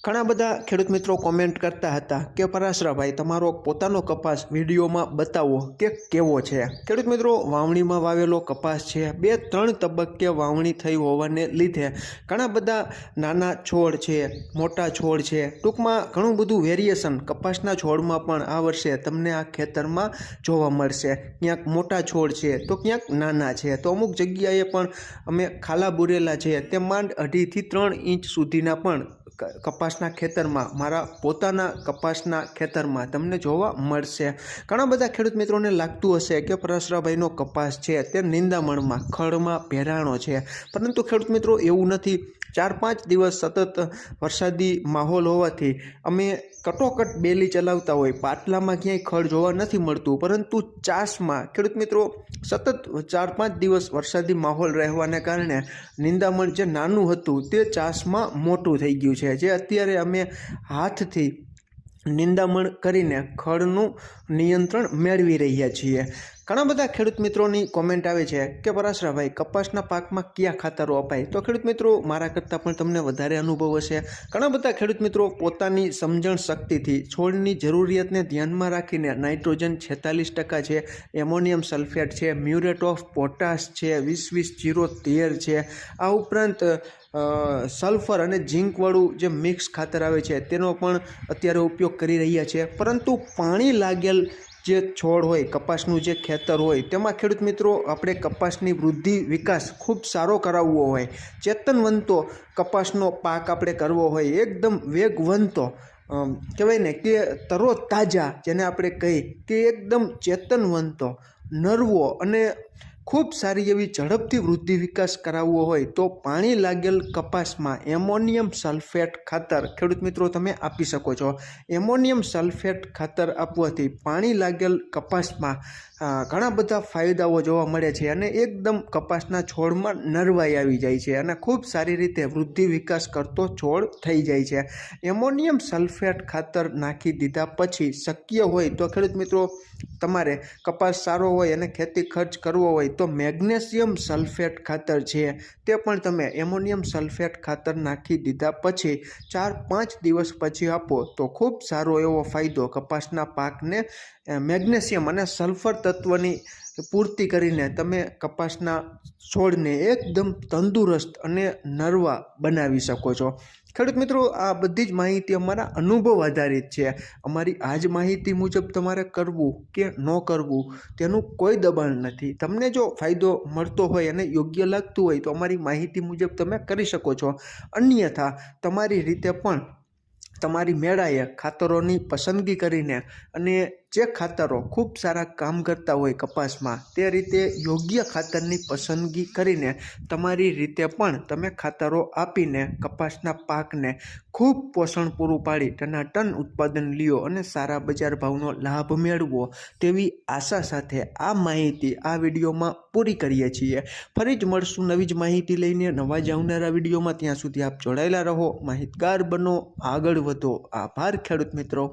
ઘણા બધા ખેડૂત મિત્રો કોમેન્ટ કરતા હતા કે પરાશરાભાઈ તમારો પોતાનો કપાસ વિડીયોમાં બતાવો કે કેવો છે। ખેડૂત મિત્રો વાવણીમાં વાવેલો કપાસ છે, 2-3 તબક્કે વાવણી થઈ હોવાને લીધે ઘણા બધા નાના છોડ છે, મોટા છોડ છે, ટૂંકમાં ઘણું બધું વેરિએશન કપાસના છોડમાં પણ આ વર્ષે તમને આ ખેતરમાં જોવા મળશે। ક્યાંક મોટા છોડ છે તો ક્યાંક નાના છે, તો અમુક જગ્યાએ પણ અમે ખાલા બુરેલા છે તે માંડ 2.5 થી 3 ઇંચ સુધીના પણ કપાસના ખેતરમાં મારા પોતાના કપાસના ખેતરમાં તમને જોવા મળશે। ઘણા બધા ખેડૂત મિત્રોને લાગતું હશે કે પરાશરાભાઈનો કપાસ છે તે નિંદામણમાં ખડમાં ભેરાણો છે, પરંતુ ખેડૂત મિત્રો એવું નથી। 4-5 દિવસ સતત વરસાદી માહોલ હોવાથી અમે કટોકટ બેલી ચલાવતા હોય, પાટલામાં ક્યાંય ખડ જોવા નથી મળતું, પરંતુ ચાસમાં ખેડૂત મિત્રો સતત 4-5 દિવસ વરસાદી માહોલ રહેવાને કારણે નિંદામણ જે નાનું હતું તે ચાસમાં મોટું થઈ ગયું છે, જે અત્યારે અમે હાથથી નિંદામણ કરીને ખડનું નિયંત્રણ મેળવી રહ્યા છીએ। ઘણા બધા ખેડૂત મિત્રોની કોમેન્ટ આવે છે કે પરાશરાભાઈ કપાસના પાકમાં કયા ખાતરો અપાય, તો ખેડૂત મિત્રો મારા કરતાં પણ તમને વધારે અનુભવ હશે। ઘણા બધા ખેડૂત મિત્રો પોતાની સમજણ શક્તિથી છોડની જરૂરિયાતને ધ્યાનમાં રાખીને નાઇટ્રોજન 46% છે, એમોનિયમ સલ્ફેટ છે, મ્યુરેટ ઓફ પોટાશ છે, 20-20-0-13 છે, આ ઉપરાંત સલ્ફર અને ઝીંકવાળું જે મિક્સ ખાતર આવે છે તેનો પણ અત્યારે ઉપયોગ કરી રહ્યા છે। પરંતુ પાણી લાગેલ જે છોડ હોય, કપાસનું જે ખેતર હોય, તેમાં ખેડૂત મિત્રો આપણે કપાસની વૃદ્ધિ વિકાસ ખૂબ સારો કરાવવો હોય, ચેતનવંતો કપાસનો પાક આપણે કરવો હોય, એકદમ વેગવંતો કહેવાય ને કે તરો તાજા, જેને આપણે કહીએ કે એકદમ ચેતનવંતો, નરવો અને ખૂબ સારી એવી ઝડપથી વૃદ્ધિ વિકાસ કરાવવો હોય તો પાણી લાગેલ કપાસમાં એમોનિયમ સલ્ફેટ ખાતર ખેડૂત મિત્રો તમે આપી શકો છો। એમોનિયમ સલ્ફેટ ખાતર આપવાથી પાણી લાગેલ કપાસમાં ઘણા બધા ફાયદાઓ જોવા મળે છે અને એકદમ કપાસના છોડમાં નરવાઈ આવી જાય છે અને ખૂબ સારી રીતે વૃદ્ધિ વિકાસ કરતો છોડ થઈ જાય છે। એમોનિયમ સલ્ફેટ ખાતર નાખી દીધા પછી શક્ય હોય તો ખેડૂત મિત્રો તમારે કપાસ સારો હોય અને ખેતી ખર્ચ કરવો હોય તો મેગ્નેશિયમ સલ્ફેટ ખાતર છે તે પણ તમે એમોનિયમ સલ્ફેટ ખાતર નાખી દીધા પછી 4-5 દિવસ પછી આપો તો ખૂબ સારો એવો ફાયદો કપાસના પાકને મેગ્નેશિયમ અને સલ્ફર તત્વની પૂર્તિ કરીને તમે કપાસના છોડને એકદમ તંદુરસ્ત અને નરવા બનાવી શકો છો। ખેડૂત મિત્રો આ બધી જ માહિતી અમારા અનુભવ આધારિત છે, અમારી આ જ માહિતી મુજબ તમારે કરવું કે ન કરવું તેનું કોઈ દબાણ નથી। તમને જો ફાયદો મળતો હોય અને યોગ્ય લાગતું હોય તો અમારી માહિતી મુજબ તમે કરી શકો છો, અન્યથા તમારી રીતે પણ તમારી મેળાએ ખાતરોની પસંદગી કરીને અને જે ખાતરો ખૂબ સારા કામ કરતા હોય કપાસમાં તે રીતે યોગ્ય ખાતરની પસંદગી કરીને તમારી રીતે પણ તમે ખાતરો આપીને કપાસના પાકને ખૂબ પોષણ પૂરું પાડી ટનાટન ઉત્પાદન લ્યો અને સારા બજાર ભાવનો લાભ મેળવો તેવી આશા સાથે આ માહિતી આ વિડીયોમાં પૂરી કરીએ છીએ। ફરી જ મળશું નવી જ માહિતી લઈને નવા જ આવનારા વિડીયોમાં, ત્યાં સુધી આપ જોડાયેલા રહો, માહિતગાર બનો, આગળ વધો। આભાર ખેડૂત મિત્રો।